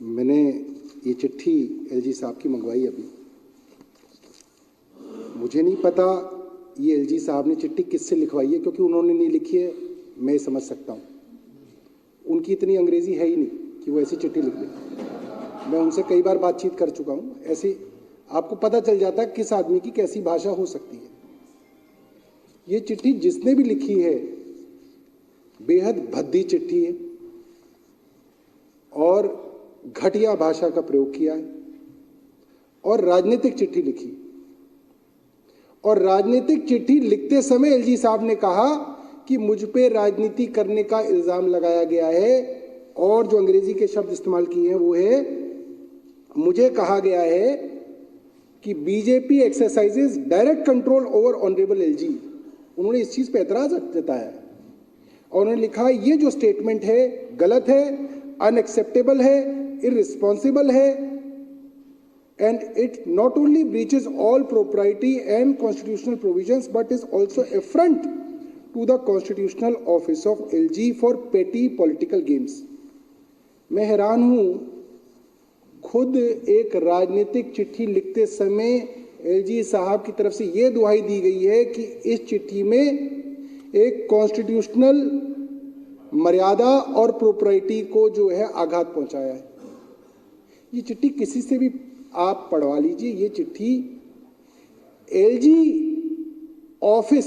मैंने ये चिट्ठी एलजी साहब की मंगवाई अभी। मुझे नहीं पता ये एलजी साहब ने चिट्ठी किससे लिखवाई है, क्योंकि उन्होंने नहीं लिखी है मैं समझ सकता हूँ। उनकी इतनी अंग्रेजी है ही नहीं कि वो ऐसी चिट्ठी लिख दें। मैं उनसे कई बार बातचीत कर चुका हूँ। ऐसे आपको पता चल जाता है किस आदमी की कैसी भाषा हो सकती है। ये चिट्ठी जिसने भी लिखी है बेहद भद्दी चिट्ठी है और घटिया भाषा का प्रयोग किया है और राजनीतिक चिट्ठी लिखी। और राजनीतिक चिट्ठी लिखते समय एलजी साहब ने कहा कि मुझ पे राजनीति करने का इल्जाम लगाया गया है, और जो अंग्रेजी के शब्द इस्तेमाल किए हैं वो है, मुझे कहा गया है कि BJP exercises direct control over honourable LG. उन्होंने इस चीज पे एतराज जताया और उन्होंने लिखा ये जो स्टेटमेंट है गलत है, अनएक्सेप्टेबल है, इररिस्पॉन्सिबल है, and it not only breaches all propriety and constitutional provisions but is also affront to the constitutional office of LG for petty political games। मैं हैरान हूं, खुद एक राजनीतिक चिट्ठी लिखते समय एलजी साहब की तरफ से यह दुहाई दी गई है कि इस चिट्ठी में एक कॉन्स्टिट्यूशनल मर्यादा और प्रोप्राइटी को जो है आघात पहुंचाया है। ये चिट्ठी किसी से भी आप पढ़वा लीजिए। ये चिट्ठी एलजी ऑफिस,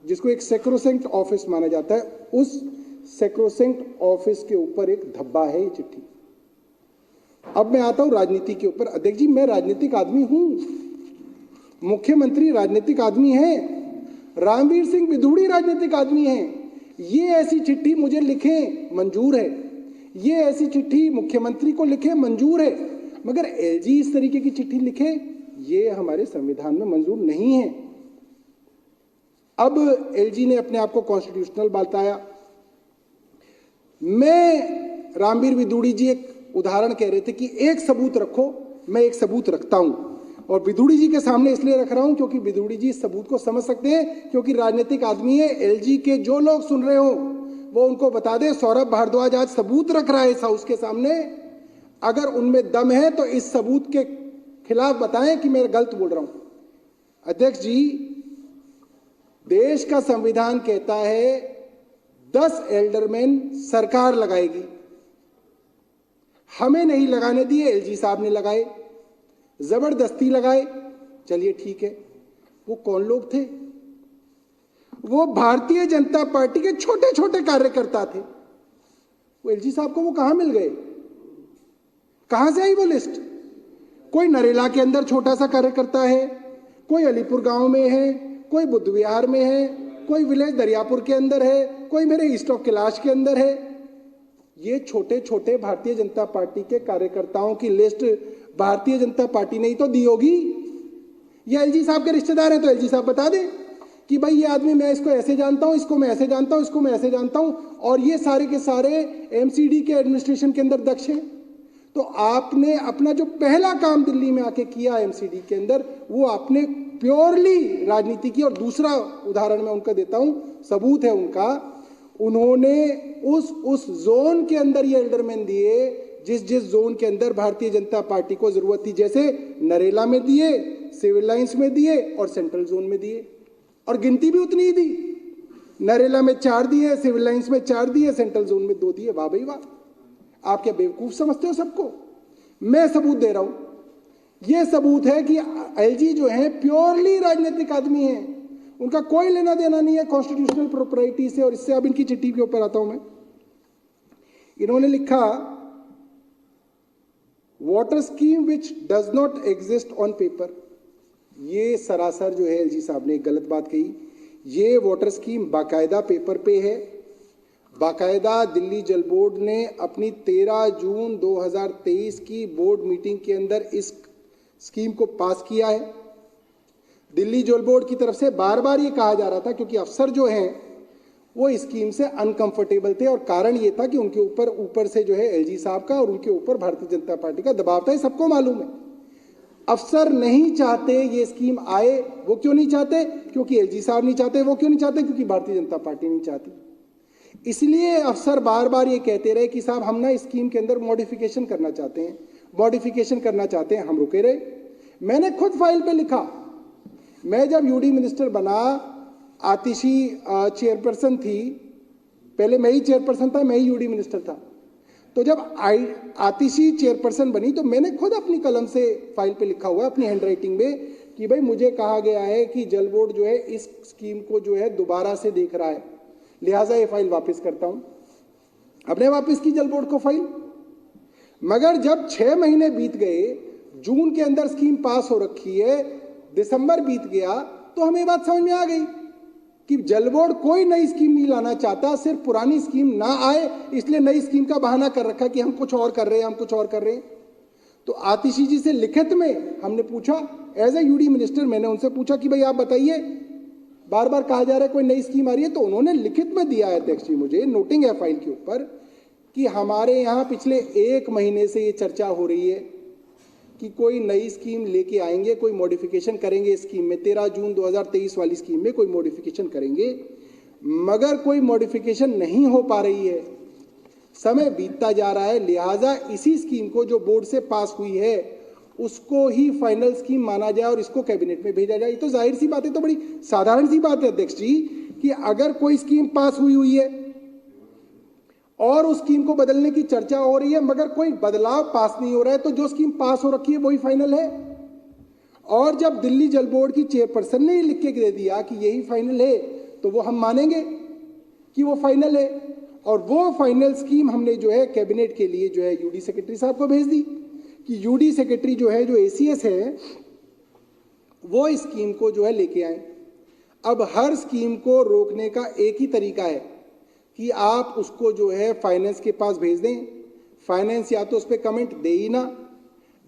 जिसको एक सेक्रोसेंट ऑफिस माना जाता है, उस सेक्रोसेंट ऑफिस के ऊपर एक धब्बा है ये चिट्ठी। अब मैं आता हूं राजनीति के ऊपर। अध्यक्ष जी, मैं राजनीतिक आदमी हूं, मुख्यमंत्री राजनीतिक आदमी हैं, रामवीर सिंह विधूड़ी राजनीतिक आदमी हैं। ये ऐसी चिट्ठी मुझे लिखे मंजूर है, ये ऐसी चिट्ठी मुख्यमंत्री को लिखे मंजूर है, मगर एलजी इस तरीके की चिट्ठी लिखे ये हमारे संविधान में मंजूर नहीं है। अब एलजी ने अपने आप को कॉन्स्टिट्यूशनल बताया। मैं रामवीर विधूड़ी जी एक उदाहरण कह रहे थे कि एक सबूत रखो, मैं एक सबूत रखता हूं, और विधूड़ी जी के सामने इसलिए रख रहा हूं क्योंकि विधूड़ी जी इस सबूत को समझ सकते हैं, क्योंकि राजनीतिक आदमी है। एलजी के जो लोग सुन रहे हो वो उनको बता दे, सौरभ भारद्वाज आज सबूत रख रहा है इस हाउस के सामने। अगर उनमें दम है तो इस सबूत के खिलाफ बताएं कि मैं गलत बोल रहा हूं। अध्यक्ष जी, देश का संविधान कहता है 10 एल्डरमैन सरकार लगाएगी, हमें नहीं लगाने दिए, एलजी साहब ने लगाए, जबरदस्ती लगाए। चलिए ठीक है, वो कौन लोग थे? वो भारतीय जनता पार्टी के छोटे छोटे कार्यकर्ता थे। वो एलजी साहब को वो कहां मिल गए? कहां से आई वो लिस्ट? कोई नरेला के अंदर छोटा सा कार्यकर्ता है, कोई अलीपुर गांव में है, कोई बुद्ध विहार में है, कोई विलेज दरियापुर के अंदर है, कोई मेरे ईस्ट ऑफ कैलाश के अंदर है। ये छोटे छोटे भारतीय जनता पार्टी के कार्यकर्ताओं की लिस्ट भारतीय जनता पार्टी ने ही तो दी होगी। ये एलजी साहब के रिश्तेदार हैं तो एलजी साहब बता दें कि भाई ये आदमी, मैं इसको ऐसे जानता हूं, इसको मैं ऐसे जानता हूं, इसको मैं ऐसे जानता हूं, और ये सारे के सारे एमसीडी के एडमिनिस्ट्रेशन के अंदर दक्ष हैं। तो आपने अपना जो पहला काम दिल्ली में आके किया एमसीडी के अंदर, वो आपने प्योरली राजनीति की। और दूसरा उदाहरण मैं उनका देता हूं, सबूत है उनका, उन्होंने उस जोन के अंदर ये एल्डरमैन दिए जिस जोन के अंदर भारतीय जनता पार्टी को जरूरत थी। जैसे नरेला में दिए, सिविल लाइंस में दिए और सेंट्रल जोन में दिए, और गिनती भी उतनी ही दी। नरेला में 4 दिए, सिविल लाइंस में 4 दिए, सेंट्रल जोन में 2 दिए। वाह भाई वाह, आप क्या बेवकूफ समझते हो सबको? मैं सबूत दे रहा हूं। यह सबूत है कि एलजी जो है प्योरली राजनीतिक आदमी है, उनका कोई लेना देना नहीं है कॉन्स्टिट्यूशनल प्रोप्राइटी से। और इससे अब इनकी चिट्ठी के ऊपर आता हूं मैं। इन्होंने लिखा, water scheme which does not exist on paper. ये सरासर जो है एलजी साहब ने एक गलत बात कही। ये वाटर स्कीम बाकायदा पेपर पे है, बाकायदा दिल्ली जल बोर्ड ने अपनी 13 जून 2023 की बोर्ड मीटिंग के अंदर इस स्कीम को पास किया है। दिल्ली जल बोर्ड की तरफ से बार बार ये कहा जा रहा था, क्योंकि अफसर जो हैं वो इस स्कीम से अनकंफर्टेबल थे, और कारण ये था कि उनके ऊपर से जो है एलजी साहब का और उनके ऊपर भारतीय जनता पार्टी का दबाव था। ये सबको मालूम है। अफसर नहीं चाहते ये स्कीम आए। वो क्यों नहीं चाहते? क्योंकि एलजी साहब नहीं चाहते। वो क्यों नहीं चाहते? क्योंकि भारतीय जनता पार्टी नहीं चाहती। इसलिए अफसर बार बार ये कहते रहे कि साहब हम ना इस स्कीम के अंदर मॉडिफिकेशन करना चाहते हैं, मॉडिफिकेशन करना चाहते हैं, हम रुके रहे। मैंने खुद फाइल पे लिखा, मैं जब यूडी मिनिस्टर बना, आतिशी चेयरपर्सन थी, पहले मैं ही चेयरपर्सन था, मैं ही यूडी मिनिस्टर था। तो जब आतिशी चेयरपर्सन बनी तो मैंने खुद अपनी कलम से फाइल पे लिखा हुआ है अपनी हैंडराइटिंग में कि भाई मुझे कहा गया है कि जल बोर्ड जो है इस स्कीम को जो है दोबारा से देख रहा है, लिहाजा ये फाइल वापस करता हूं। अपने वापस की जल बोर्ड को फाइल। मगर जब 6 महीने बीत गए, जून के अंदर स्कीम पास हो रखी है, दिसंबर बीत गया, तो हमें बात समझ में आ गई कि जल बोर्ड कोई नई स्कीम नहीं लाना चाहता, सिर्फ पुरानी स्कीम ना आए इसलिए नई स्कीम का बहाना कर रखा कि हम कुछ और कर रहे हैं, हम कुछ और कर रहे हैं। तो आतिशी जी से लिखित में हमने पूछा, एज ए यूडी मिनिस्टर मैंने उनसे पूछा कि भाई आप बताइए, बार बार कहा जा रहा है कोई नई स्कीम आ रही है, तो उन्होंने लिखित में दिया है अध्यक्ष जी, मुझे नोटिंग है फाइल के ऊपर, कि हमारे यहाँ पिछले 1 महीने से ये चर्चा हो रही है कि कोई नई स्कीम लेके आएंगे, कोई मॉडिफिकेशन करेंगे स्कीम में, 13 जून 2023 वाली स्कीम में कोई मॉडिफिकेशन करेंगे, मगर कोई मॉडिफिकेशन नहीं हो पा रही है, समय बीतता जा रहा है, लिहाजा इसी स्कीम को जो बोर्ड से पास हुई है उसको ही फाइनल स्कीम माना जाए और इसको कैबिनेट में भेजा जाए। ये तो जाहिर सी बात है, तो बड़ी साधारण सी बात है अध्यक्ष जी, कि अगर कोई स्कीम पास हुई है और उस स्कीम को बदलने की चर्चा हो रही है मगर कोई बदलाव पास नहीं हो रहा है, तो जो स्कीम पास हो रखी है वही फाइनल है। और जब दिल्ली जल बोर्ड की चेयरपर्सन ने लिख के दे दिया कि यही फाइनल है, तो वो हम मानेंगे कि वो फाइनल है। और वो फाइनल स्कीम हमने जो है कैबिनेट के लिए जो है यूडी सेक्रेटरी साहब को भेज दी कि यूडी सेक्रेटरी जो है, जो एसीएस है, वो इस स्कीम को जो है लेके आए। अब हर स्कीम को रोकने का एक ही तरीका है कि आप उसको जो है फाइनेंस के पास भेज दें। फाइनेंस या तो उस पर कमेंट दे ही ना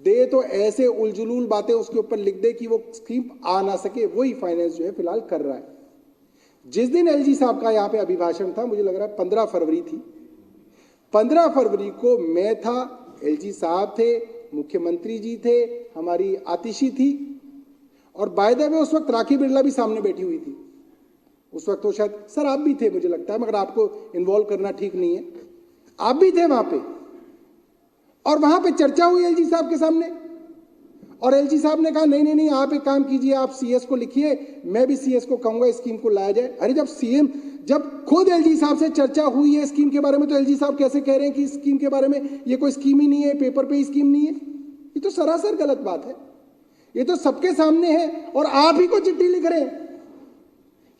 दे, तो ऐसे उलझुलूल बातें उसके ऊपर लिख दे कि वो स्कीम आ ना सके, वही फाइनेंस जो है फिलहाल कर रहा है। जिस दिन एलजी साहब का यहाँ पे अभिभाषण था, मुझे लग रहा है 15 फरवरी थी, 15 फरवरी को मैं था, एलजी साहब थे, मुख्यमंत्री जी थे, हमारी आतिशी थी, और बाय द वे उस वक्त राखी बिरला भी सामने बैठी हुई थी। उस वक्त तो शायद सर आप भी थे मुझे लगता है, मगर आपको इन्वॉल्व करना ठीक नहीं है, आप भी थे वहां पे। और वहां पे चर्चा हुई एलजी साहब के सामने, और एलजी साहब ने कहा नहीं नहीं नहीं, आप एक काम कीजिए, आप सीएस को लिखिए, मैं भी सीएस को कहूंगा स्कीम को लाया जाए। अरे जब सीएम, जब खुद एलजी साहब से चर्चा हुई है स्कीम के बारे में, तो एलजी साहब कैसे कह रहे हैं कि स्कीम के बारे में ये कोई स्कीम ही नहीं है, पेपर पे ही स्कीम नहीं है? ये तो सरासर गलत बात है, ये तो सबके सामने है, और आप ही को चिट्ठी लिख रहे हैं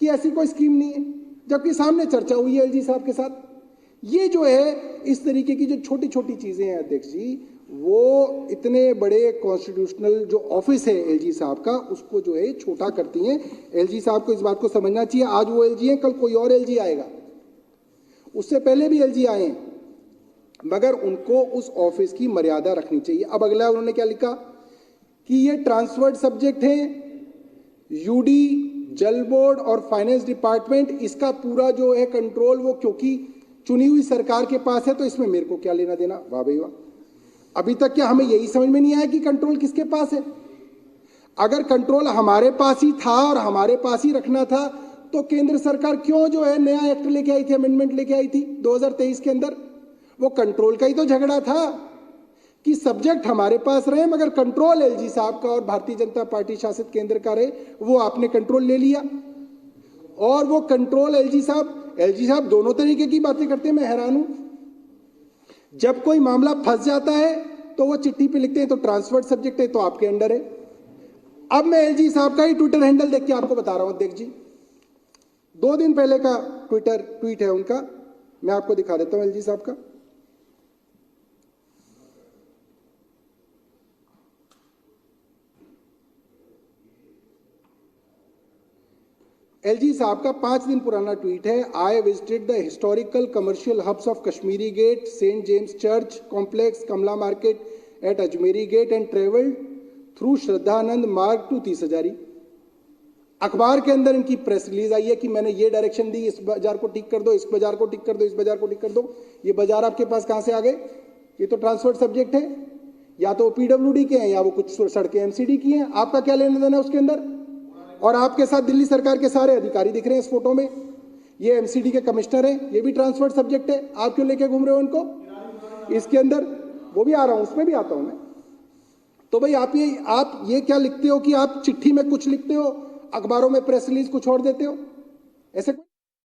कि ऐसी कोई स्कीम नहीं है, जबकि सामने चर्चा हुई है एलजी साहब के साथ। ये जो है इस तरीके की जो छोटी छोटी चीजें हैं अध्यक्ष जी, वो इतने बड़े कॉन्स्टिट्यूशनल जो ऑफिस है एलजी साहब का, उसको जो है छोटा करती हैं। एलजी साहब को इस बात को समझना चाहिए, आज वो एलजी है, कल कोई और एलजी आएगा, उससे पहले भी एलजी आए, मगर उनको उस ऑफिस की मर्यादा रखनी चाहिए। अब अगला उन्होंने क्या लिखा कि ये ट्रांसफर्ड सब्जेक्ट है, यूडी, जल बोर्ड और फाइनेंस डिपार्टमेंट, इसका पूरा जो है कंट्रोल वो क्योंकि चुनी हुई सरकार के पास है, तो इसमें मेरे को क्या लेना देना। वाह भाई वाह, अभी तक क्या हमें यही समझ में नहीं आया कि कंट्रोल किसके पास है? अगर कंट्रोल हमारे पास ही था और हमारे पास ही रखना था, तो केंद्र सरकार क्यों जो है नया एक्ट लेके आई थी, अमेंडमेंट लेके आई थी 2023 के अंदर? वो कंट्रोल का ही तो झगड़ा था कि सब्जेक्ट हमारे पास रहे, मगर कंट्रोल एलजी साहब का और भारतीय जनता पार्टी शासित केंद्र का रहे, वो आपने कंट्रोल ले लिया। और वो कंट्रोल एलजी साहब दोनों तरीके की बातें करते हैं, मैं हैरान हूं। जब कोई मामला फंस जाता है तो वो चिट्ठी पे लिखते हैं तो ट्रांसफर्ड सब्जेक्ट है, तो आपके अंडर है। अब मैं एलजी साहब का ही ट्विटर हैंडल देख के आपको बता रहा हूं अध्यक्ष जी, 2 दिन पहले का ट्वीट है उनका, मैं आपको दिखा देता हूं एलजी साहब का। एलजी साहब का 5 दिन पुराना ट्वीट है। I visited the historical commercial hubs of Kashmiri Gate, Saint James Church complex, Kamla Market at Ajmeri Gate and travelled through Shraddhanand Marg to 30 Hazari. अखबार के अंदर इनकी प्रेस रिलीज आई है कि मैंने ये डायरेक्शन दी, इस बाजार को ठीक कर दो, इस बाजार को ठीक कर दो, इस बाजार को ठीक कर दो। ये बाजार आपके पास कहां से आ गए? ये तो ट्रांसफर्ड सब्जेक्ट है, या तो पीडब्ल्यूडी के हैं या वो कुछ सड़कें एमसीडी की हैं। आपका क्या लेना देना है उसके अंदर? और आपके साथ दिल्ली सरकार के सारे अधिकारी दिख रहे हैं इस फोटो में। ये एमसीडी के कमिश्नर हैं, ये भी ट्रांसफर सब्जेक्ट है, आप क्यों लेके घूम रहे हो इनको? इसके अंदर वो भी आ रहा हूं, उसमें भी आता हूं मैं। तो भाई आप ये क्या लिखते हो कि आप चिट्ठी में कुछ लिखते हो, अखबारों में प्रेस रिलीज कुछ और देते हो, ऐसे